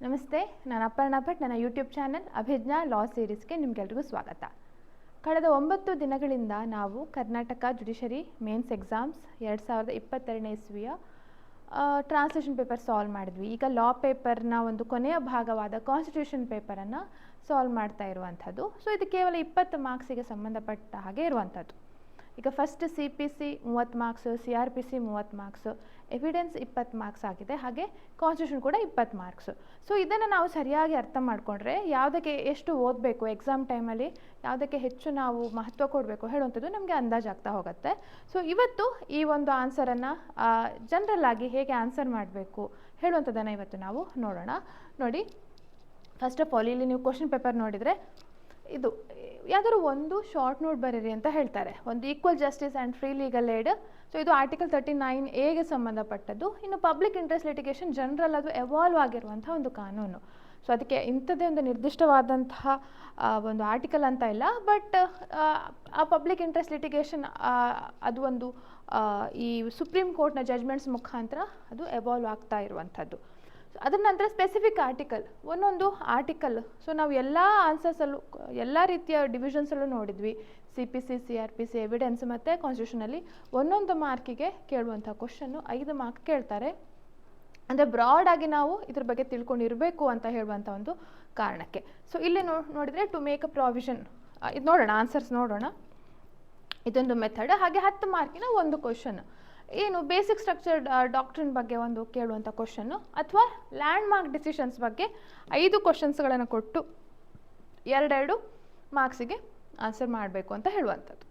ನಮಸ್ತೆ, ನಾನು ಅಪರ್ಣಾ ಭಟ್. ನನ್ನ ಯೂಟ್ಯೂಬ್ ಚಾನಲ್ ಅಭಿಜ್ಞಾ ಲಾ ಸೀರೀಸ್ಗೆ ನಿಮಗೆಲ್ರಿಗೂ ಸ್ವಾಗತ. ಕಳೆದ 9 ದಿನಗಳಿಂದ ನಾವು ಕರ್ನಾಟಕ ಜುಡಿಷರಿ ಮೇನ್ಸ್ ಎಕ್ಸಾಮ್ಸ್ 2022ನೇ ಇಸ್ವಿಯ ಟ್ರಾನ್ಸ್ಲೇಷನ್ ಪೇಪರ್ ಸಾಲ್ವ್ ಮಾಡಿದ್ವಿ. ಈಗ ಲಾ ಪೇಪರ್ನ ಒಂದು ಕೊನೆಯ ಭಾಗವಾದ ಕಾನ್ಸ್ಟಿಟ್ಯೂಷನ್ ಪೇಪರನ್ನು ಸಾಲ್ವ್ ಮಾಡ್ತಾ ಇರುವಂಥದ್ದು. ಸೊ ಇದು ಕೇವಲ 20 ಮಾರ್ಕ್ಸಿಗೆ ಸಂಬಂಧಪಟ್ಟ ಹಾಗೆ ಇರುವಂಥದ್ದು. ಈಗ first CPC 30 marks, CRPC 30 marks, evidence 20 marks ಆಗಿದೆ. ಹಾಗೆ ಕಾನ್ಸ್ಟಿಟ್ಯೂಷನ್ ಕೂಡ 20 ಮಾರ್ಕ್ಸ್. ಸೊ ಇದನ್ನು ನಾವು ಸರಿಯಾಗಿ ಅರ್ಥ ಮಾಡಿಕೊಂಡ್ರೆ ಯಾವುದಕ್ಕೆ ಎಷ್ಟು ಓದಬೇಕು, ಎಕ್ಸಾಮ್ ಟೈಮಲ್ಲಿ ಯಾವುದಕ್ಕೆ ಹೆಚ್ಚು ನಾವು ಮಹತ್ವ ಕೊಡಬೇಕು ಹೇಳುವಂಥದ್ದು ನಮಗೆ ಅಂದಾಜಾಗ್ತಾ ಹೋಗುತ್ತೆ. ಸೊ ಇವತ್ತು ಈ ಒಂದು ಆನ್ಸರನ್ನು ಜನರಲ್ ಆಗಿ ಹೇಗೆ ಆನ್ಸರ್ ಮಾಡಬೇಕು ಹೇಳುವಂಥದ್ದನ್ನು ಇವತ್ತು ನಾವು ನೋಡೋಣ. ನೋಡಿ, ಫಸ್ಟ್ ಆಫ್ ಆಲ್ ಇಲ್ಲಿ ನೀವು ಕ್ವಶನ್ ಪೇಪರ್ ನೋಡಿದರೆ ಇದು ಯಾವ್ದಾದ್ರು ಒಂದು ಶಾರ್ಟ್ ನೋಟ್ ಬರೀರಿ ಅಂತ ಹೇಳ್ತಾರೆ. ಒಂದು equal justice and free legal aid. So ಇದು ಆರ್ಟಿಕಲ್ 39A ಸಂಬಂಧಪಟ್ಟದ್ದು. ಇನ್ನು ಪಬ್ಲಿಕ್ ಇಂಟ್ರೆಸ್ಟ್ ಲಿಟಿಗೇಷನ್ ಜನರಲ್, ಅದು ಎವಾಲ್ವ್ ಆಗಿರುವಂಥ ಒಂದು ಕಾನೂನು. ಸೊ ಅದಕ್ಕೆ ಇಂಥದ್ದೇ ಒಂದು ನಿರ್ದಿಷ್ಟವಾದಂತಹ ಒಂದು ಆರ್ಟಿಕಲ್ ಅಂತ ಇಲ್ಲ, ಬಟ್ ಆ ಪಬ್ಲಿಕ್ ಇಂಟ್ರೆಸ್ಟ್ ಲಿಟಿಗೇಷನ್ ಅದು ಒಂದು ಈ ಸುಪ್ರೀಂ ಕೋರ್ಟ್ನ ಜಜ್ಮೆಂಟ್ಸ್ ಮುಖಾಂತರ ಅದು ಎವಾಲ್ವ್ ಆಗ್ತಾ ಇರುವಂಥದ್ದು. ಅದರ ನಂತರ ಸ್ಪೆಸಿಫಿಕ್ ಆರ್ಟಿಕಲ್, ಒಂದೊಂದು ಆರ್ಟಿಕಲ್. ಸೊ ನಾವು ಎಲ್ಲ ಆನ್ಸರ್ಸಲ್ಲೂ ಎಲ್ಲ ರೀತಿಯ ಡಿವಿಷನ್ಸಲ್ಲೂ ನೋಡಿದ್ವಿ. CPC, CRPC, ಎವಿಡೆನ್ಸ್ ಮತ್ತು ಕಾನ್ಸ್ಟಿಟ್ಯೂಷನಲ್ಲಿ ಒಂದೊಂದು ಮಾರ್ಕಿಗೆ ಕೇಳುವಂಥ ಕ್ವಶನ್ನು 5 ಮಾರ್ಕ್ ಕೇಳ್ತಾರೆ. ಅಂದರೆ ಬ್ರಾಡಾಗಿ ನಾವು ಇದ್ರ ಬಗ್ಗೆ ತಿಳ್ಕೊಂಡಿರಬೇಕು ಅಂತ ಹೇಳುವಂಥ ಒಂದು ಕಾರಣಕ್ಕೆ. ಸೊ ಇಲ್ಲಿ ನೋಡಿದರೆ ಟು ಮೇಕ್ ಅ ಪ್ರಾವಿಷನ್, ಇದು ನೋಡೋಣ, ಆನ್ಸರ್ಸ್ ನೋಡೋಣ. ಇದೊಂದು ಮೆಥಡ್. ಹಾಗೆ 10 ಮಾರ್ಕಿನ ಒಂದು ಕ್ವಶನ್ ಏನು ಬೇಸಿಕ್ ಸ್ಟ್ರಕ್ಚರ್ ಡಾಕ್ಟ್ರಿನ್ ಬಗ್ಗೆ ಒಂದು ಕೇಳುವಂಥ ಕ್ವಶನ್ನು, ಅಥವಾ ಲ್ಯಾಂಡ್ ಮಾರ್ಕ್ ಡಿಸಿಷನ್ಸ್ ಬಗ್ಗೆ 5 ಕ್ವಶನ್ಸ್ಗಳನ್ನು ಕೊಟ್ಟು 2 ಮಾರ್ಕ್ಸಿಗೆ ಆನ್ಸರ್ ಮಾಡಬೇಕು ಅಂತ ಹೇಳುವಂಥದ್ದು.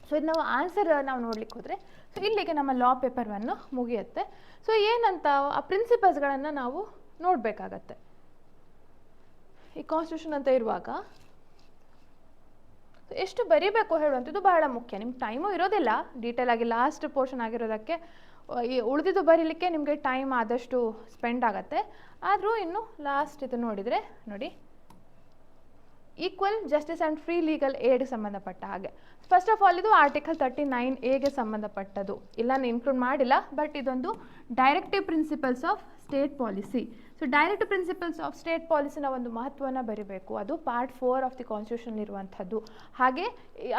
ಸೊ ಇದು ನಾವು ಆನ್ಸರ್ ನಾವು ನೋಡ್ಲಿಕ್ಕೆ ಹೋದರೆ, ಸೊ ಇಲ್ಲಿಗೆ ನಮ್ಮ ಲಾ ಪೇಪರ್ 1 ಮುಗಿಯುತ್ತೆ. ಸೊ ಏನಂತ ಆ ಪ್ರಿನ್ಸಿಪಲ್ಸ್ಗಳನ್ನು ನಾವು ನೋಡಬೇಕಾಗತ್ತೆ. ಈ ಕಾನ್ಸ್ಟಿಟ್ಯೂಷನ್ ಅಂತ ಇರುವಾಗ ಎಷ್ಟು ಬರೀಬೇಕು ಹೇಳುವಂಥದ್ದು ಬಹಳ ಮುಖ್ಯ. ನಿಮ್ಗೆ ಟೈಮು ಇರೋದಿಲ್ಲ ಡೀಟೇಲ್ ಆಗಿ ಲಾಸ್ಟ್ ಪೋರ್ಷನ್ ಆಗಿರೋದಕ್ಕೆ, ಈ ಉಳಿದಿದ್ದು ಬರೀಲಿಕ್ಕೆ ನಿಮಗೆ ಟೈಮ್ ಆದಷ್ಟು ಸ್ಪೆಂಡ್ ಆಗುತ್ತೆ. ಆದರೂ ಇನ್ನು ಲಾಸ್ಟ್ ಇದು ನೋಡಿದರೆ ನೋಡಿ, equal justice and free legal aid ಸಂಬಂಧಪಟ್ಟ ಹಾಗೆ. ಫಸ್ಟ್ ಆಫ್ ಆಲ್ ಇದು ಆರ್ಟಿಕಲ್ 39A ಸಂಬಂಧಪಟ್ಟದ್ದು. ಇಲ್ಲ ನಾನು ಇನ್ಕ್ಲೂಡ್ ಮಾಡಿಲ್ಲ, ಬಟ್ ಇದೊಂದು directive principles of state policy. So direct principles of state ಪಾಲಿಸಿನ ಒಂದು ಮಹತ್ವನ ಬರೀಬೇಕು. ಅದು ಪಾರ್ಟ್ 4 ಆಫ್ ದಿ ಕಾನ್ಸ್ಟಿಟ್ಯೂಷನ್ ಇರುವಂಥದ್ದು. ಹಾಗೆ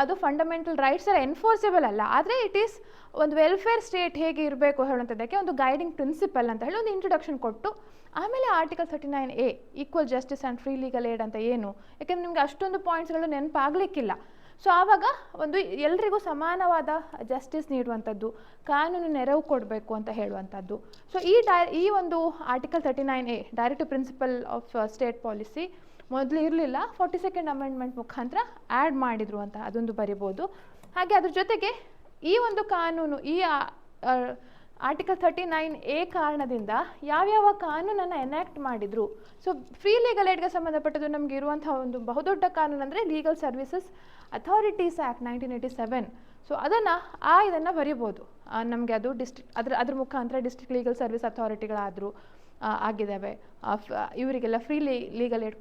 ಅದು ಫಂಡಮೆಂಟಲ್ ರೈಟ್ಸ್ ಎಲ್ಲ ಎನ್ಫೋರ್ಸಬಲ್ ಅಲ್ಲ, ಆದರೆ ಇಟ್ ಈಸ್ ಒಂದು ವೆಲ್ಫೇರ್ ಸ್ಟೇಟ್ ಹೇಗೆ ಇರಬೇಕು ಹೇಳುವಂಥದ್ದಕ್ಕೆ ಒಂದು ಗೈಡಿಂಗ್ ಪ್ರಿನ್ಸಿಪಲ್ ಅಂತ ಹೇಳಿ ಒಂದು ಇಂಟ್ರೊಡಕ್ಷನ್ ಕೊಟ್ಟು, ಆಮೇಲೆ article 39A equal justice and free legal aid ಅಂತ ಏನು, ಯಾಕೆಂದರೆ ನಿಮಗೆ ಅಷ್ಟೊಂದು ಪಾಯಿಂಟ್ಸ್ಗಳು ನೆನಪಾಗಲಿಕ್ಕಿಲ್ಲ. ಸೊ ಆವಾಗ ಒಂದು ಎಲ್ರಿಗೂ ಸಮಾನವಾದ ಜಸ್ಟಿಸ್ ನೀಡುವಂಥದ್ದು, ಕಾನೂನು ನೆರವು ಕೊಡಬೇಕು ಅಂತ ಹೇಳುವಂಥದ್ದು. ಸೊ ಈ ಒಂದು article 39A direct principle of state policy ಮೊದಲು ಇರಲಿಲ್ಲ, 42nd ಅಮೆಂಡ್ಮೆಂಟ್ ಮುಖಾಂತರ ಆ್ಯಡ್ ಮಾಡಿದ್ರು ಅಂತ ಅದೊಂದು ಬರಿಬೋದು. ಹಾಗೆ ಅದ್ರ ಜೊತೆಗೆ ಈ ಒಂದು ಕಾನೂನು, ಈ ಆರ್ಟಿಕಲ್ 39A ಕಾರಣದಿಂದ ಯಾವ್ಯಾವ ಕಾನೂನನ್ನು ಎನ್ಯಾಕ್ಟ್ ಮಾಡಿದ್ರು. ಸೊ ಫ್ರೀ ಲೀಗಲ್ ಏಡ್ಗೆ ಸಂಬಂಧಪಟ್ಟದ್ದು ನಮಗೆ ಇರುವಂಥ ಒಂದು ಬಹುದೊಡ್ಡ ಕಾನೂನು ಅಂದರೆ legal services authorities act 1987. So ಇದನ್ನು ಬರಿಬೋದು. ನಮಗೆ ಅದು ಅದ್ರ ಮುಖಾಂತರ ಡಿಸ್ಟ್ರಿಕ್ಟ್ ಲೀಗಲ್ ಸರ್ವಿಸ್ ಅಥಾರಿಟಿಗಳಾದರೂ ಆಗಿದ್ದಾವೆ. ಇವರಿಗೆಲ್ಲ ಫ್ರೀ ಲೀಗಲ್ ಏಡ್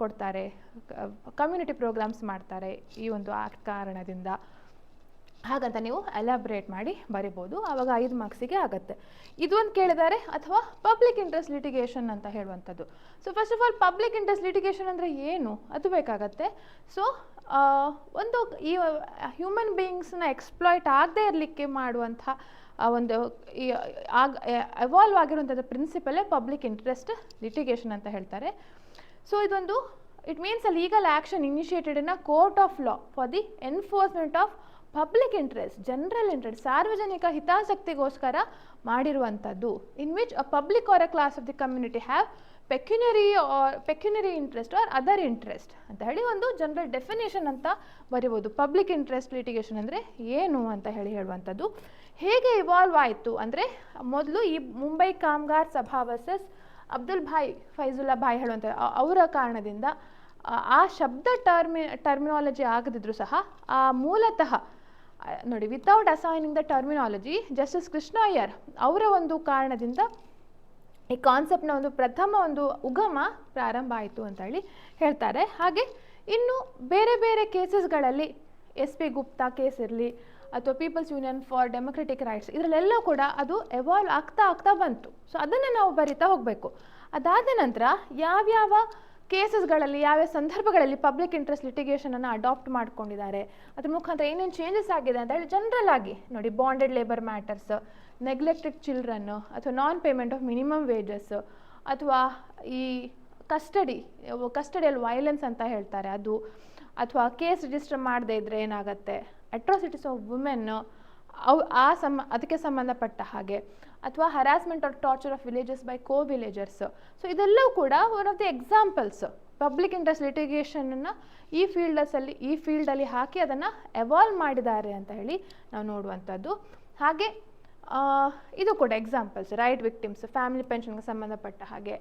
ಕೊಡ್ತಾರೆ, ಕಮ್ಯುನಿಟಿ ಪ್ರೋಗ್ರಾಮ್ಸ್ ಮಾಡ್ತಾರೆ ಈ ಒಂದು ಆಕ್ಟ್ ಕಾರಣದಿಂದ. ಹಾಗಂತ ನೀವು ಎಲಾಬ್ರೇಟ್ ಮಾಡಿ ಬರಿಬೋದು. ಆವಾಗ 5 ಮಾರ್ಕ್ಸಿಗೆ ಆಗುತ್ತೆ. ಇದೊಂದು ಕೇಳಿದ್ದಾರೆ. ಅಥವಾ ಪಬ್ಲಿಕ್ ಇಂಟ್ರೆಸ್ಟ್ ಲಿಟಿಗೇಷನ್ ಅಂತ ಹೇಳುವಂಥದ್ದು. So first of all public interest litigation ಅಂದರೆ ಏನು ಅದು ಬೇಕಾಗತ್ತೆ. ಸೊ ಒಂದು ಈ ಹ್ಯೂಮನ್ ಬೀಯಿಂಗ್ಸ್ನ ಎಕ್ಸ್ಪ್ಲಾಯ್ಟ್ ಆಗದೆ ಇರಲಿಕ್ಕೆ ಮಾಡುವಂಥ ಒಂದು ಎವಾಲ್ವ್ ಆಗಿರುವಂಥದ್ದು ಪ್ರಿನ್ಸಿಪಲೇ ಪಬ್ಲಿಕ್ ಇಂಟ್ರೆಸ್ಟ್ ಲಿಟಿಗೇಷನ್ ಅಂತ ಹೇಳ್ತಾರೆ. ಸೊ ಇದೊಂದು it means a legal action initiated in a court of law for the enforcement of public interest, general interest, ಸಾರ್ವಜನಿಕ ಹಿತಾಸಕ್ತಿಗೋಸ್ಕರ ಮಾಡಿರುವಂಥದ್ದು. In which a public or a class of the community have pecuniary interest or other interest ಅಂತ ಹೇಳಿ ಒಂದು general definition ಅಂತ ಬರಿಬೋದು. Public interest litigation ಅಂದರೆ ಏನು ಅಂತ ಹೇಳುವಂಥದ್ದು. ಹೇಗೆ ಇವಾಲ್ವ್ ಆಯಿತು ಅಂದರೆ, ಮೊದಲು ಈ ಮುಂಬೈ ಕಾಮಗಾರ್ ಸಭಾ ವರ್ಸಸ್ ಅಬ್ದುಲ್ ಭಾಯ್ ಫೈಜುಲ್ಲಾ ಭಾಯ್ ಹೇಳುವಂಥ ಅವರ ಕಾರಣದಿಂದ ಆ ಶಬ್ದ ಟರ್ಮಿನಾಲಜಿ ಆಗದಿದ್ರು ಸಹ ಮೂಲತಃ ನೋಡಿ, without assigning the terminology, justice Krishna Iyer ಅವರ ಒಂದು ಕಾರಣದಿಂದ ಈ ಕಾನ್ಸೆಪ್ಟ್ನ ಒಂದು ಪ್ರಥಮ ಒಂದು ಉಗಮ ಪ್ರಾರಂಭ ಆಯಿತು ಅಂತ ಹೇಳಿ ಹೇಳ್ತಾರೆ. ಹಾಗೆ ಇನ್ನು ಬೇರೆ ಬೇರೆ ಕೇಸಸ್ಗಳಲ್ಲಿ SP ಗುಪ್ತಾ ಕೇಸ್ ಇರಲಿ ಅಥವಾ people's union for democratic rights, ಇದರಲ್ಲೆಲ್ಲ ಕೂಡ ಅದು ಎವಾಲ್ವ್ ಆಗ್ತಾ ಬಂತು. ಸೊ ಅದನ್ನು ನಾವು ಬರಿತಾ ಹೋಗಬೇಕು. ಅದಾದ ನಂತರ ಯಾವ್ಯಾವ ಕೇಸಸ್ಗಳಲ್ಲಿ ಯಾವ್ಯಾವ ಸಂದರ್ಭಗಳಲ್ಲಿ ಪಬ್ಲಿಕ್ ಇಂಟ್ರೆಸ್ಟ್ ಲಿಟಿಗೇಷನನ್ನು ಅಡಾಪ್ಟ್ ಮಾಡ್ಕೊಂಡಿದ್ದಾರೆ, ಅದ್ರ ಮುಖಾಂತರ ಏನೇನು ಚೇಂಜಸ್ ಆಗಿದೆ ಅಂತ ಹೇಳಿ ಜನರಲ್ ಆಗಿ ನೋಡಿ. Bonded labour matters, neglected children, ಅಥವಾ ನಾನ್ ಪೇಮೆಂಟ್ ಆಫ್ ಮಿನಿಮಮ್ ವೇಜಸ್, ಅಥವಾ ಈ ಕಸ್ಟಡಿಯಲ್ಲಿ ವೈಲೆನ್ಸ್ ಅಂತ ಹೇಳ್ತಾರೆ ಅದು, ಅಥವಾ ಕೇಸ್ ರಿಜಿಸ್ಟರ್ ಮಾಡದೇ ಇದ್ದರೆ ಏನಾಗುತ್ತೆ, ಅಟ್ರಾಸಿಟೀಸ್ ಆಫ್ ವುಮೆನ್ ಅದಕ್ಕೆ ಸಂಬಂಧಪಟ್ಟ ಹಾಗೆ, ಅಥವಾ harassment or torture of villages by villagers. So ಇದೆಲ್ಲವೂ ಕೂಡ one of the examples public interest ಲಿಟಿಗೇಷನನ್ನು ಈ ಫೀಲ್ಡಲ್ಲಿ ಹಾಕಿ ಅದನ್ನು ಎವಾಲ್ವ್ ಮಾಡಿದ್ದಾರೆ ಅಂತ ಹೇಳಿ ನಾವು ನೋಡುವಂಥದ್ದು. ಹಾಗೆ ಇದು ಕೂಡ ಎಕ್ಸಾಂಪಲ್ಸ್, ರೈಟ್ ವಿಕ್ಟಿಮ್ಸ್, ಫ್ಯಾಮಿಲಿ ಪೆನ್ಷನ್ಗೆ ಸಂಬಂಧಪಟ್ಟ ಹಾಗೆ,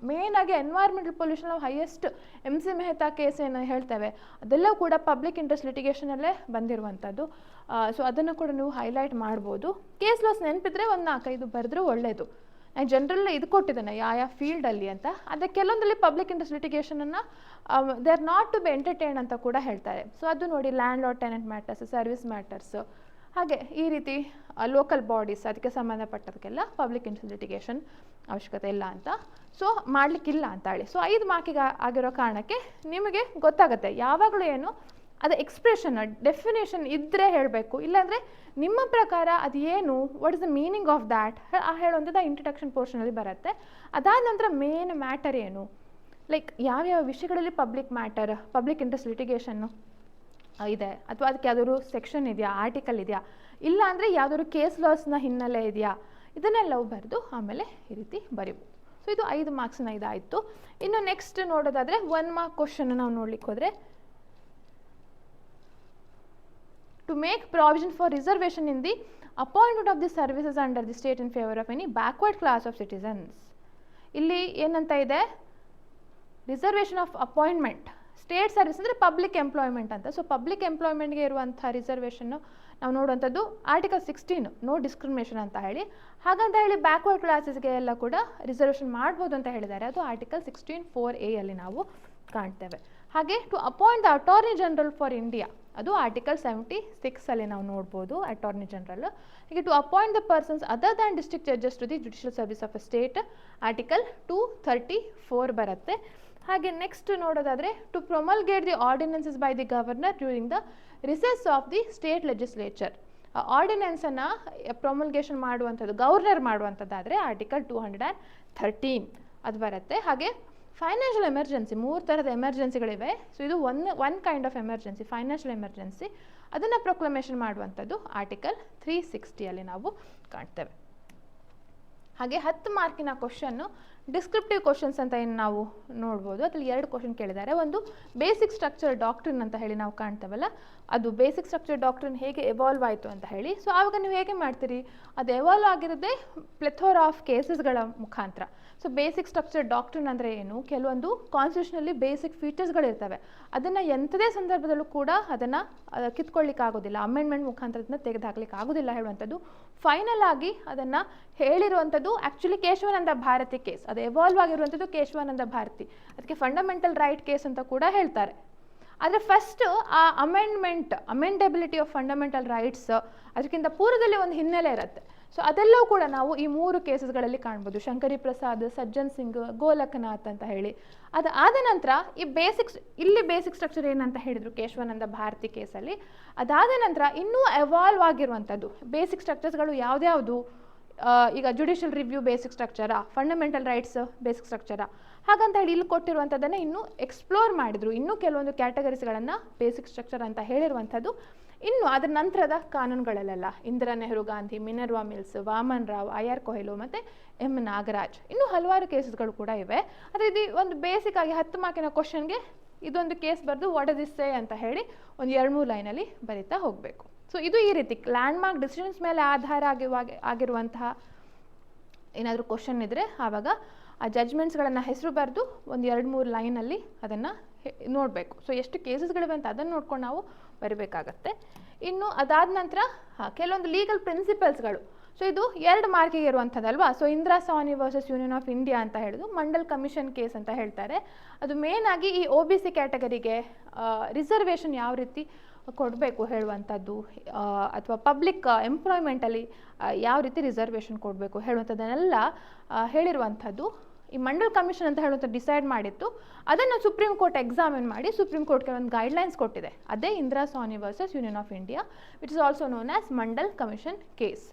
ಮೇನ್ ಆಗಿ ಎನ್ವೈರ್ಮೆಂಟಲ್ ಪೊಲ್ಯೂಷನ್ ನಾವು ಹೈಯೆಸ್ಟ್ MC ಮೆಹ್ತಾ ಕೇಸ್ ಏನು ಹೇಳ್ತೇವೆ ಅದೆಲ್ಲ ಕೂಡ ಪಬ್ಲಿಕ್ ಇಂಟ್ರೆಸ್ಟ್ ಲಿಟಿಗೇಷನಲ್ಲೇ ಬಂದಿರುವಂಥದ್ದು. ಸೊ ಅದನ್ನು ಕೂಡ ನೀವು ಹೈಲೈಟ್ ಮಾಡ್ಬೋದು. ಕೇಸ್ ಲಾಸ್ ನೆನಪಿದ್ರೆ ಒಂದು 4-5 ಬರೆದ್ರೆ ಒಳ್ಳೆಯದು. ನಾನು ಜನರಲ್ ಇದು ಕೊಟ್ಟಿದ್ದೇನೆ ಯಾವ ಫೀಲ್ಡಲ್ಲಿ ಅಂತ. ಅದಕ್ಕೆ ಕೆಲವೊಂದರಲ್ಲಿ ಪಬ್ಲಿಕ್ ಇಂಟ್ರೆಸ್ಟ್ ಲಿಟಿಗೇಷನನ್ನು they are not to be entertain ಅಂತ ಕೂಡ ಹೇಳ್ತಾರೆ. ಸೊ ಅದು ನೋಡಿ, landlord tenant matters, service matters, ಹಾಗೆ ಈ ರೀತಿ ಲೋಕಲ್ ಬಾಡೀಸ್ ಅದಕ್ಕೆ ಸಂಬಂಧಪಟ್ಟದಕ್ಕೆಲ್ಲ ಪಬ್ಲಿಕ್ ಇಂಟ್ರೆಸ್ಟ್ ಲಿಟಿಗೇಷನ್ ಅವಶ್ಯಕತೆ ಇಲ್ಲ ಅಂತ, ಸೊ ಮಾಡಲಿಕ್ಕಿಲ್ಲ ಅಂತ ಹೇಳಿ. ಸೊ 5 ಮಾರ್ಕಿಗೆ ಆಗಿರೋ ಕಾರಣಕ್ಕೆ ನಿಮಗೆ ಗೊತ್ತಾಗುತ್ತೆ ಯಾವಾಗಲೂ ಏನು ಅದು ಎಕ್ಸ್ಪ್ರೆಷನ್ ಡೆಫಿನೇಷನ್ ಇದ್ದರೆ ಹೇಳಬೇಕು, ಇಲ್ಲಾಂದರೆ ನಿಮ್ಮ ಪ್ರಕಾರ ಅದು ಏನು, what is the meaning of that ಹೇಳುವಂಥದ್ದು ಇಂಟ್ರಡಕ್ಷನ್ ಪೋರ್ಷನಲ್ಲಿ ಬರುತ್ತೆ. ಅದಾದ ನಂತರ ಮೇನ್ ಮ್ಯಾಟರ್ ಏನು, ಲೈಕ್ ಯಾವ್ಯಾವ ವಿಷಯಗಳಲ್ಲಿ ಪಬ್ಲಿಕ್ ಇಂಟ್ರೆಸ್ಟ್ ಲಿಟಿಗೇಷನ್ನು ಇದೆ, ಅಥವಾ ಅದಕ್ಕೆ ಯಾವ್ದಾದ್ರು ಸೆಕ್ಷನ್ ಇದೆಯಾ, ಆರ್ಟಿಕಲ್ ಇದೆಯಾ, ಇಲ್ಲ ಅಂದರೆ ಯಾವುದಾದ್ರು ಕೇಸ್ ಲಾಸ್ನ ಹಿನ್ನೆಲೆ ಇದೆಯಾ, ಇದನ್ನೆಲ್ಲವೂ ಬರೆದು ಆಮೇಲೆ ಈ ರೀತಿ ಬರಿಬೋದು. ಸೊ ಇದು 5 ಮಾರ್ಕ್ಸ್ನ ಇದಾಯಿತು. ಇನ್ನು ನೆಕ್ಸ್ಟ್ ನೋಡೋದಾದರೆ 1 ಮಾರ್ಕ್ ಕ್ವಶನ್ ನಾವು ನೋಡ್ಲಿಕ್ಕೆ ಹೋದರೆ, to make provision for reservation in the appointment of the services under the state in favour of any backward class of citizens. ಇಲ್ಲಿ ಏನಂತ ಇದೆ, reservation of appointment, state service ಅಂದರೆ ಪಬ್ಲಿಕ್ ಎಂಪ್ಲಾಯ್ಮೆಂಟ್ ಅಂತ. So public ಎಂಪ್ಲಾಯ್ಮೆಂಟ್ಗೆ ಇರುವಂಥ ರಿಸರ್ವೇಷನ್ನು ನಾವು ನೋಡುವಂಥದ್ದು ಆರ್ಟಿಕಲ್ 16 ನೋ ಡಿಸ್ಕ್ರಿಮಿನೇಷನ್ ಅಂತ ಹೇಳಿ. ಹಾಗಂತ ಹೇಳಿ ಬ್ಯಾಕ್ವರ್ಡ್ ಕ್ಲಾಸಸ್ಗೆ ಎಲ್ಲ ಕೂಡ ರಿಸರ್ವೇಷನ್ ಮಾಡ್ಬೋದು ಅಂತ ಹೇಳಿದ್ದಾರೆ. ಅದು ಆರ್ಟಿಕಲ್ 16(4)A ಅಲ್ಲಿ ನಾವು ಕಾಣ್ತೇವೆ. ಹಾಗೆ to appoint the attorney general for India, ಅದು ಆರ್ಟಿಕಲ್ 76 ಅಲ್ಲಿ ನಾವು ನೋಡ್ಬೋದು ಅಟಾರ್ನಿ ಜನರಲ್. ಹೀಗೆ to appoint the persons other than district judges to the judicial service of a state, article 234 ಬರುತ್ತೆ. ಹಾಗೆ ನೆಕ್ಸ್ಟ್ ನೋಡೋದಾದರೆ, to promulgate the ordinances by the governor during the recess of the state legislature. ಆರ್ಡಿನೆನ್ಸನ್ನು promulgation ಮಾಡುವಂಥದ್ದು governor ಮಾಡುವಂಥದ್ದಾದರೆ article 213 ಅದು ಬರುತ್ತೆ. ಹಾಗೆ financial emergency, 3 ಥರದ ಎಮರ್ಜೆನ್ಸಿಗಳಿವೆ. So ಇದು one kind of emergency, financial emergency, ಅದನ್ನು ಪ್ರೊಕ್ಲಮೇಷನ್ ಮಾಡುವಂಥದ್ದು ಆರ್ಟಿಕಲ್ 360 ಅಲ್ಲಿ ನಾವು ಕಾಣ್ತೇವೆ. ಹಾಗೆ 10 ಮಾರ್ಕಿನ ಕ್ವಶನ್ನು ಡಿಸ್ಕ್ರಿಪ್ಟಿವ್ ಕ್ವಶನ್ಸ್ ಅಂತ ಏನು ನಾವು ನೋಡ್ಬೋದು. ಅದರಲ್ಲಿ 2 ಕ್ವಶನ್ ಕೇಳಿದ್ದಾರೆ. ಒಂದು ಬೇಸಿಕ್ ಸ್ಟ್ರಕ್ಚರ್ ಡಾಕ್ಟ್ರಿನ್ ಅಂತ ಹೇಳಿ ನಾವು ಕಾಣ್ತೇವಲ್ಲ, ಅದು ಬೇಸಿಕ್ ಸ್ಟ್ರಕ್ಚರ್ ಡಾಕ್ಟ್ರಿನ್ ಹೇಗೆ ಎವಾಲ್ವ್ ಆಯಿತು ಅಂತ ಹೇಳಿ. ಸೊ ಆವಾಗ ನೀವು ಹೇಗೆ ಮಾಡ್ತೀರಿ, ಅದು ಎವಾಲ್ವ್ ಆಗಿರೋದೇ ಪ್ಲೆಥೋರಾ ಆಫ್ ಕೇಸಸ್ಗಳ ಮುಖಾಂತರ. ಸೊ ಬೇಸಿಕ್ ಸ್ಟ್ರಕ್ಚರ್ ಡಾಕ್ಟ್ರಿನ್ ಅಂದರೆ ಏನು, ಕೆಲವೊಂದು ಕಾನ್ಸ್ಟಿಟ್ಯೂಷನಲ್ಲಿ ಬೇಸಿಕ್ ಫೀಚರ್ಸ್ಗಳಿರ್ತವೆ, ಅದನ್ನು ಎಂಥದೇ ಸಂದರ್ಭದಲ್ಲೂ ಕೂಡ ಅದನ್ನು ಕಿತ್ಕೊಳ್ಳಿಕ್ಕೆ ಆಗೋದಿಲ್ಲ, ಅಮೆಂಡ್ಮೆಂಟ್ ಮುಖಾಂತರ ಅದನ್ನು ತೆಗೆದುಹಾಕ್ಲಿಕ್ಕೆ ಆಗೋದಿಲ್ಲ ಹೇಳುವಂಥದ್ದು. ಫೈನಲ್ ಆಗಿ ಅದನ್ನು ಹೇಳಿರುವಂಥದ್ದು ಆ್ಯಕ್ಚುಲಿ ಕೇಶವಾನಂದ ಭಾರತಿ ಕೇಸ್, ಅದು ಎವಾಲ್ವ್ ಆಗಿರುವಂಥದ್ದು ಕೇಶವಾನಂದ ಭಾರತಿ, ಅದಕ್ಕೆ ಫಂಡಮೆಂಟಲ್ ರೈಟ್ ಕೇಸ್ ಅಂತ ಕೂಡ ಹೇಳ್ತಾರೆ. ಆದರೆ ಫಸ್ಟ್ ಆ ಅಮೆಂಡೆಬಿಲಿಟಿ ಆಫ್ ಫಂಡಮೆಂಟಲ್ ರೈಟ್ಸ್ ಅದಕ್ಕಿಂತ ಪೂರ್ವದಲ್ಲಿ ಒಂದು ಹಿನ್ನೆಲೆ ಇರುತ್ತೆ. ಸೊ ಅದೆಲ್ಲವೂ ಕೂಡ ನಾವು ಈ 3 ಕೇಸಸ್ಗಳಲ್ಲಿ ಕಾಣ್ಬೋದು, ಶಂಕರಿ ಪ್ರಸಾದ್, ಸಜ್ಜನ್ ಸಿಂಗ್, ಗೋಲಕ್ನಾಥ್ ಅಂತ ಹೇಳಿ. ಅದು ಆದ ನಂತರ ಇಲ್ಲಿ ಬೇಸಿಕ್ ಸ್ಟ್ರಕ್ಚರ್ ಏನಂತ ಹೇಳಿದರು ಕೇಶವಾನಂದ ಭಾರತಿ ಕೇಸಲ್ಲಿ. ಅದಾದ ನಂತರ ಇನ್ನೂ ಎವಾಲ್ವ್ ಆಗಿರುವಂಥದ್ದು ಬೇಸಿಕ್ ಸ್ಟ್ರಕ್ಚರ್ಸ್ಗಳು ಯಾವ್ದ್ಯಾವುದು, ಈಗ ಜುಡಿಷಿಯಲ್ ರಿವ್ಯೂ ಬೇಸಿಕ್ ಸ್ಟ್ರಕ್ಚರಾ, ಫಂಡಮೆಂಟಲ್ ರೈಟ್ಸ್ ಬೇಸಿಕ್ ಸ್ಟ್ರಕ್ಚರಾ, ಹಾಗಂತ ಹೇಳಿ ಇಲ್ಲಿ ಕೊಟ್ಟಿರುವಂಥದ್ದನ್ನು ಇನ್ನೂ ಎಕ್ಸ್ಪ್ಲೋರ್ ಮಾಡಿದರು. ಇನ್ನೂ ಕೆಲವೊಂದು ಕ್ಯಾಟಗರೀಸ್ಗಳನ್ನು ಬೇಸಿಕ್ ಸ್ಟ್ರಕ್ಚರ್ ಅಂತ ಹೇಳಿರುವಂಥದ್ದು. ಇನ್ನು ಅದರ ನಂತರದ ಕಾನೂನುಗಳಲ್ಲೆಲ್ಲ Indira Nehru Gandhi, Minerva Mills, Waman Rao, IR Coelho ಮತ್ತು M ನಾಗರಾಜ್, ಇನ್ನೂ ಹಲವಾರು ಕೇಸಸ್ಗಳು ಕೂಡ ಇವೆ. ಆದರೆ ಇದು ಒಂದು ಬೇಸಿಕ್ ಆಗಿ 10 ಮಾರ್ಕಿನ ಕ್ವಶನ್ಗೆ ಇದೊಂದು ಕೇಸ್ ಬರೆದು ವಾಟ್ ಇಸ್ ಸೇ ಅಂತ ಹೇಳಿ ಒಂದು 2-3 ಲೈನಲ್ಲಿ ಬರೀತಾ ಹೋಗಬೇಕು. ಸೊ ಇದು ಈ ರೀತಿ ಲ್ಯಾಂಡ್ಮಾರ್ಕ್ ಡಿಸಿಷನ್ಸ್ ಮೇಲೆ ಆಧಾರ ಆಗಿರುವಂತಹ ಏನಾದರೂ ಕ್ವಶನ್ ಇದ್ದರೆ ಆವಾಗ ಆ ಜಡ್ಜ್ಮೆಂಟ್ಸ್ಗಳನ್ನು ಹೆಸರು ಬರೆದು ಒಂದು 2-3 ಲೈನಲ್ಲಿ ಅದನ್ನು ನೋಡಬೇಕು. ಸೊ ಎಷ್ಟು ಕೇಸಸ್ಗಳಿವೆ ಅಂತ ಅದನ್ನು ನೋಡ್ಕೊಂಡು ನಾವು ಬರಬೇಕಾಗತ್ತೆ. ಇನ್ನು ಅದಾದ ನಂತರ ಕೆಲವೊಂದು ಲೀಗಲ್ ಪ್ರಿನ್ಸಿಪಲ್ಸ್ಗಳು. ಸೊ ಇದು 2 ಮಾರ್ಕಿಗೆ ಇರುವಂಥದ್ದಲ್ವಾ. So Indira Sawhney versus union of India ಅಂತ ಹೇಳೋದು ಮಂಡಲ್ ಕಮಿಷನ್ ಕೇಸ್ ಅಂತ ಹೇಳ್ತಾರೆ. ಅದು ಮೇನ್ ಆಗಿ ಈ OBC ಕ್ಯಾಟಗರಿಗೆ ರಿಸರ್ವೇಷನ್ ಯಾವ ರೀತಿ ಕೊಡಬೇಕು ಹೇಳುವಂಥದ್ದು, ಅಥವಾ ಪಬ್ಲಿಕ್ ಎಂಪ್ಲಾಯ್ಮೆಂಟಲ್ಲಿ ಯಾವ ರೀತಿ ರಿಸರ್ವೇಷನ್ ಕೊಡಬೇಕು ಹೇಳುವಂಥದ್ದನ್ನೆಲ್ಲ ಹೇಳಿರುವಂಥದ್ದು ಈ ಮಂಡಲ್ ಕಮಿಷನ್ ಅಂತ ಹೇಳುವಂಥ ಡಿಸೈಡ್ ಮಾಡಿತ್ತು, ಅದನ್ನು ಸುಪ್ರೀಂ ಕೋರ್ಟ್ ಎಕ್ಸಾಮಿನ್ ಮಾಡಿ ಸುಪ್ರೀಂ ಕೋರ್ಟ್ಗೆ ಒಂದು ಗೈಡ್ಲೈನ್ಸ್ ಕೊಟ್ಟಿದೆ. ಅದೇ Indira Sawhney versus union of India, which is also known as Mandal commission case.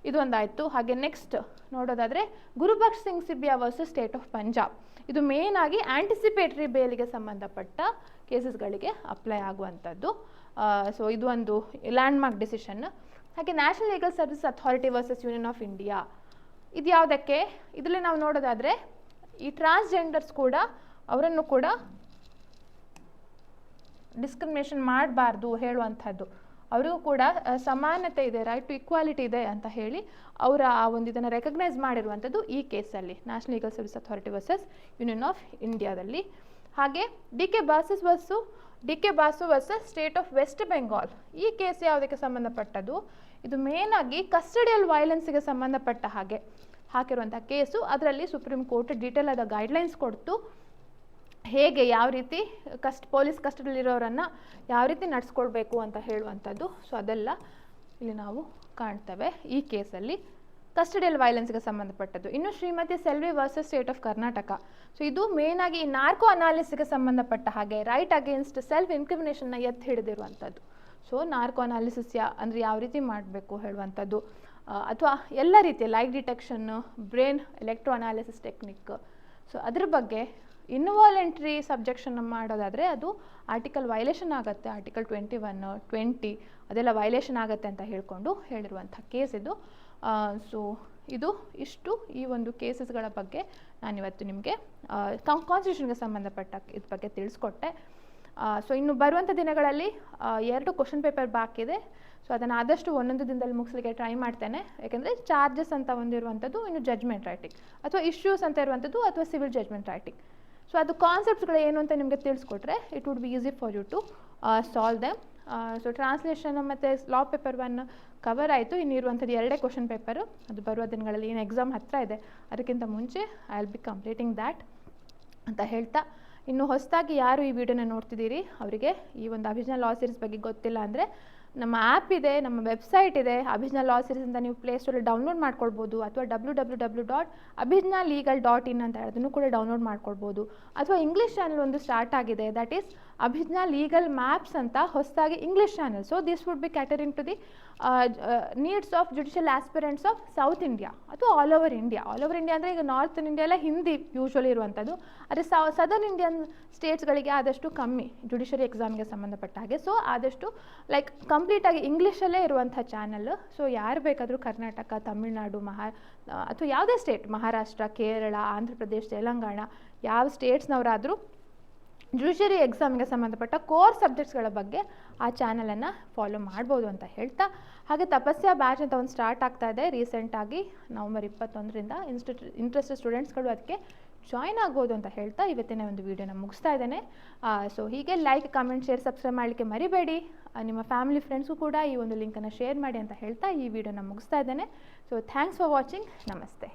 ಇದು ಒಂದಾಯಿತು. ಹಾಗೆ ನೆಕ್ಸ್ಟ್ ನೋಡೋದಾದರೆ Gurbaksh Singh Sibbia versus state of Punjab. ಇದು ಮೇನ್ ಆಗಿ ಆ್ಯಂಟಿಸಿಪೇಟರಿ ಬೇಲಿಗೆ ಸಂಬಂಧಪಟ್ಟ ಕೇಸಸ್ಗಳಿಗೆ ಅಪ್ಲೈ ಆಗುವಂಥದ್ದು. ಸೊ ಇದು ಒಂದು ಲ್ಯಾಂಡ್ಮಾರ್ಕ್ ಡಿಸಿಷನ್. ಹಾಗೆ national legal service authority versus union of India, ಇದು ಯಾವುದಕ್ಕೆ, ಇದರಲ್ಲಿ ನಾವು ನೋಡೋದಾದರೆ ಈ ಟ್ರಾನ್ಸ್ಜೆಂಡರ್ಸ್ ಕೂಡ ಅವರನ್ನು ಕೂಡ ಡಿಸ್ಕ್ರಿಮಿನೇಷನ್ ಮಾಡಬಾರ್ದು ಹೇಳುವಂಥದ್ದು, ಅವರಿಗೂ ಕೂಡ ಸಮಾನತೆ ಇದೆ, ರೈಟ್ ಟು ಈಕ್ವಾಲಿಟಿ ಇದೆ ಅಂತ ಹೇಳಿ ಅವರ ಆ ಒಂದು ಇದನ್ನು ರೆಕಗ್ನೈಸ್ ಮಾಡಿರುವಂಥದ್ದು ಈ ಕೇಸಲ್ಲಿ, national legal service authority versus union of ಇಂಡಿಯಾದಲ್ಲಿ. ಹಾಗೆ D K Basu versus state of West Bengal, ಈ ಕೇಸ್ ಯಾವುದಕ್ಕೆ ಸಂಬಂಧಪಟ್ಟದ್ದು, ಇದು ಮೇನ್ ಆಗಿ ಕಸ್ಟಡಿಯಲ್ ವೈಲೆನ್ಸ್ಗೆ ಸಂಬಂಧಪಟ್ಟ ಹಾಗೆ ಹಾಕಿರುವಂಥ ಕೇಸು. ಅದರಲ್ಲಿ ಸುಪ್ರೀಂ ಕೋರ್ಟ್ ಡೀಟೇಲ್ ಆದ ಗೈಡ್ಲೈನ್ಸ್ ಕೊಡ್ತು, ಹೇಗೆ ಯಾವ ರೀತಿ ಪೊಲೀಸ್ ಕಸ್ಟಡಿಯಲ್ಲಿರೋರನ್ನು ಯಾವ ರೀತಿ ನಡೆಸ್ಕೊಳ್ಬೇಕು ಅಂತ ಹೇಳುವಂಥದ್ದು. ಸೊ ಅದೆಲ್ಲ ಇಲ್ಲಿ ನಾವು ಕಾಣ್ತೇವೆ ಈ ಕೇಸಲ್ಲಿ, ಕಸ್ಟಡಿಯಲ್ ವೈಲೆನ್ಸ್ಗೆ ಸಂಬಂಧಪಟ್ಟದ್ದು. ಇನ್ನು Shrimati Selvi versus state of Karnataka, so ಇದು ಮೇನ್ ಆಗಿ ಈ ನಾರ್ಕೋ ಅನಾಲಿಸಿಸ್ಗೆ ಸಂಬಂಧಪಟ್ಟ ಹಾಗೆ ರೈಟ್ ಅಗೇನ್ಸ್ಟ್ ಸೆಲ್ಫ್ ಇನ್ಕ್ರಿಮಿನೇಷನ್ನ ಎತ್ತಿ ಹಿಡಿದಿರುವಂಥದ್ದು. ಸೊ ನಾರ್ಕೋ ಅನಾಲಿಸಿಸ್ ಅಂದರೆ ಯಾವ ರೀತಿ ಮಾಡಬೇಕು ಹೇಳುವಂಥದ್ದು, ಅಥವಾ ಎಲ್ಲ ರೀತಿಯ ಲೈಕ್ ಡಿಟೆಕ್ಷನ್ನು, brain electro analysis technique, so ಅದ್ರ ಬಗ್ಗೆ ಇನ್ವಾಲೆಂಟ್ರಿ ಸಬ್ಜೆಕ್ಷನ್ ಮಾಡೋದಾದರೆ ಅದು ಆರ್ಟಿಕಲ್ ವೈಲೇಷನ್ ಆಗುತ್ತೆ, ಆರ್ಟಿಕಲ್ 21, 20 ಅದೆಲ್ಲ ವೈಲೇಷನ್ ಆಗುತ್ತೆ ಅಂತ ಹೇಳಿರುವಂಥ ಕೇಸ್ ಇದು. ಸೊ ಇದು ಇಷ್ಟು ಈ ಒಂದು ಕೇಸಸ್ಗಳ ಬಗ್ಗೆ ನಾನಿವತ್ತು ನಿಮಗೆ ಕಾನ್ಸ್ಟಿಟ್ಯೂಷನ್ಗೆ ಸಂಬಂಧಪಟ್ಟ ಇದ್ರ ಬಗ್ಗೆ ತಿಳಿಸ್ಕೊಟ್ಟೆ. ಸೊ ಇನ್ನು ಬರುವಂಥ ದಿನಗಳಲ್ಲಿ 2 ಕ್ವಶನ್ ಪೇಪರ್ ಬಾಕಿ ಇದೆ. ಸೊ ಅದನ್ನು ಆದಷ್ಟು ಒಂದೊಂದು ದಿನದಲ್ಲಿ ಮುಗಿಸ್ಲಿಕ್ಕೆ ಟ್ರೈ ಮಾಡ್ತೇನೆ, ಯಾಕೆಂದರೆ ಚಾರ್ಜಸ್ ಅಂತ ಒಂದಿರುವಂಥದ್ದು, ಇನ್ನು ಜಜ್ಮೆಂಟ್ ರೈಟಿಂಗ್ ಅಥವಾ ಇಶ್ಯೂಸ್ ಅಂತ ಇರುವಂಥದ್ದು, ಅಥವಾ ಸಿವಿಲ್ ಜಜ್ಮೆಂಟ್ ರೈಟಿಂಗ್. ಸೊ ಅದು ಕಾನ್ಸೆಪ್ಟ್ಸ್ಗಳು ಏನು ಅಂತ ನಿಮಗೆ ತಿಳಿಸ್ಕೊಟ್ರೆ it would be easy for you to solve them. So translation ಮತ್ತು ಲಾ ಪೇಪರ್ 1 ಕವರ್ ಆಯಿತು. ಇನ್ನು ಇರುವಂಥದ್ದು 2 ಕ್ವಶನ್ ಪೇಪರು, ಅದು ಬರುವ ದಿನಗಳಲ್ಲಿ ಏನು ಎಕ್ಸಾಮ್ ಹತ್ತಿರ ಇದೆ ಅದಕ್ಕಿಂತ ಮುಂಚೆ I will be completing that ಅಂತ ಹೇಳ್ತಾ, ಇನ್ನು ಹೊಸದಾಗಿ ಯಾರು ಈ ವಿಡಿಯೋನ ನೋಡ್ತಿದ್ದೀರಿ ಅವರಿಗೆ ಈ ಒಂದು ಅಭಿಜ್ಞಾ ಲಾ ಸೀರೀಸ್ ಬಗ್ಗೆ ಗೊತ್ತಿಲ್ಲ ಅಂದರೆ ನಮ್ಮ ಆ್ಯಪ್ ಇದೆ, ನಮ್ಮ ವೆಬ್ಸೈಟ್ ಇದೆ, ಅಭಿಜ್ಞಾ ಲಾ ಸೀರೀಸ್ ಅಂತ ನೀವು ಪ್ಲೇಸ್ಟೋರಲ್ಲಿ ಡೌನ್ಲೋಡ್ ಮಾಡ್ಕೊಳ್ಬೋದು, ಅಥವಾ www.abhijnalegal.in ಅಂತ ಅದನ್ನು ಕೂಡ ಡೌನ್ಲೋಡ್ ಮಾಡ್ಕೊಳ್ಬೋದು. ಅಥವಾ ಇಂಗ್ಲೀಷ್ ಚಾನಲ್ ಒಂದು ಸ್ಟಾರ್ಟ್ ಆಗಿದೆ, that is Abhijna legal maps ಅಂತ ಹೊಸದಾಗಿ English channel. So this would be catering to the needs of judicial aspirants of South India ಅಥವಾ all over India. All over India ಅಂದರೆ ಈಗ ನಾರ್ತನ್ ಇಂಡಿಯಾ ಎಲ್ಲ Hindi usually ಇರುವಂಥದ್ದು, ಆದರೆ ಸದರ್ನ್ ಇಂಡಿಯನ್ ಸ್ಟೇಟ್ಸ್ಗಳಿಗೆ ಆದಷ್ಟು ಕಮ್ಮಿ ಜುಡಿಷರಿ ಎಕ್ಸಾಮ್ಗೆ ಸಂಬಂಧಪಟ್ಟ ಹಾಗೆ. ಸೊ ಆದಷ್ಟು ಲೈಕ್ ಕಂಪ್ಲೀಟಾಗಿ ಇಂಗ್ಲೀಷಲ್ಲೇ ಇರುವಂಥ ಚಾನಲ್. ಸೊ ಯಾರು ಬೇಕಾದರೂ ಕರ್ನಾಟಕ, ತಮಿಳುನಾಡು, ಅಥವಾ ಯಾವುದೇ ಸ್ಟೇಟ್, ಮಹಾರಾಷ್ಟ್ರ, ಕೇರಳ, ಆಂಧ್ರ ಪ್ರದೇಶ, ತೆಲಂಗಾಣ, ಯಾವ ಸ್ಟೇಟ್ಸ್ನವರಾದರೂ ಜುಡಿಷರಿ ಎಕ್ಸಾಮ್ಗೆ ಸಂಬಂಧಪಟ್ಟ ಕೋರ್ ಸಬ್ಜೆಕ್ಟ್ಸ್ಗಳ ಬಗ್ಗೆ ಆ ಚಾನಲನ್ನು ಫಾಲೋ ಮಾಡ್ಬೋದು ಅಂತ ಹೇಳ್ತಾ, ಹಾಗೆ ತಪಸ್ಯ ಬ್ಯಾಚ್ ಅಂತ ಒಂದು ಸ್ಟಾರ್ಟ್ ಆಗ್ತಾ ಇದೆ ರೀಸೆಂಟಾಗಿ ನವಂಬರ್ 21ರಿಂದ. ಇಂಟ್ರೆಸ್ಟೆಡ್ ಸ್ಟೂಡೆಂಟ್ಸ್ಗಳು ಅದಕ್ಕೆ ಜಾಯ್ನ್ ಆಗ್ಬೋದು ಅಂತ ಹೇಳ್ತಾ ಇವತ್ತಿನ ಒಂದು ವೀಡಿಯೋನ ಮುಗಿಸ್ತಾ ಇದ್ದೇನೆ. ಸೊ ಹೀಗೆ ಲೈಕ್, ಕಮೆಂಟ್, ಶೇರ್, ಸಬ್ಸ್ಕ್ರೈಬ್ ಮಾಡಲಿಕ್ಕೆ ಮರಿಬೇಡಿ. ನಿಮ್ಮ ಫ್ಯಾಮಿಲಿ ಫ್ರೆಂಡ್ಸ್ಗೂ ಕೂಡ ಈ ಒಂದು ಲಿಂಕನ್ನು ಶೇರ್ ಮಾಡಿ ಅಂತ ಹೇಳ್ತಾ ಈ ವಿಡಿಯೋನ ಮುಗಿಸ್ತಾ ಇದ್ದೇನೆ. So thanks for watching. ನಮಸ್ತೆ.